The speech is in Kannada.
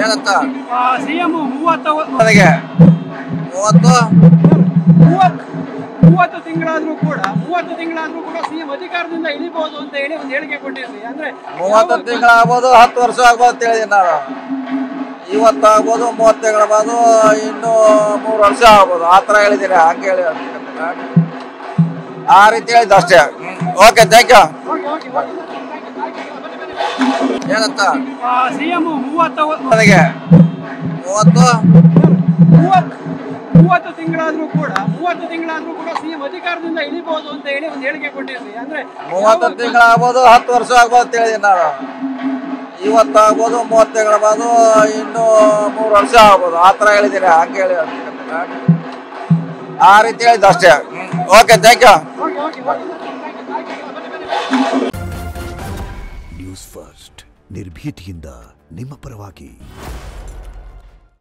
ಏನಂತ ಸಿಎಂ 30 ನನಗೆ 30 ತಿಂಗಳಾದ್ರೂ ಕೂಡ ಸಿಎಂ ಅಧಿಕಾರದಿಂದ ಇಳಿಬಹುದು ಅಂತ ಹೇಳಿ ಒಂದು ಹೇಳಿಕೆ ಕೊಟ್ಟಿದ್ರಿ. ಅಂದ್ರೆ 30 ತಿಂಗಳಾಗ್ಬೋದು, 10 ವರ್ಷ ಆಗ್ಬೋದು ಅಂತ ಹೇಳಿದ್ದೀನಿ ನಾನು. ಇವತ್ತು ಆಗ್ಬೋದು, 30 ತಿಂಗಳಾಗ್ಬೋದು, ಇನ್ನೂ 3 ವರ್ಷ ಆಗ್ಬೋದು, ಆ ಥರ ಹೇಳಿದ್ದೀನಿ. ಹಂಗೆ ಹೇಳಿ ಆ ರೀತಿ ಹೇಳಿದ್ದು ಅಷ್ಟೇ. Okay, thank you. ಏನಂತ ಸಿಎಂ 30 ನನಗೆ 30 ತಿಂಗಳಾದ್ರೂ ಕೂಡ ಸಿಎಂ ಅಧಿಕಾರದಿಂದ ಇಳಿಬಹುದು ಅಂತ ಹೇಳಿ ಒಂದು ಹೇಳಿಕೆ ಕೊಟ್ಟಿದ್ರಿ. ಅಂದ್ರೆ 30 ತಿಂಗಳಾಗ್ಬೋದು, 10 ವರ್ಷ ಆಗ್ಬೋದು ಅಂತ ಹೇಳಿದ್ದೀನಿ ನಾನು. ಇವತ್ತು ಆಗ್ಬೋದು, 30 ತಿಂಗಳಾಗ್ಬೋದು, ಇನ್ನೂ 3 ವರ್ಷ ಆಗ್ಬೋದು, ಆ ಥರ ಹೇಳಿದ್ದೀನಿ. ಹಂಗೆ ಹೇಳಿ ಆ ರೀತಿ ಹೇಳಿದ್ದು ಅಷ್ಟೇ. Okay, thank you. News First ನಿರ್ಭೀತಿಯಿಂದ ನಿಮ್ಮ ಪರವಾಗಿ.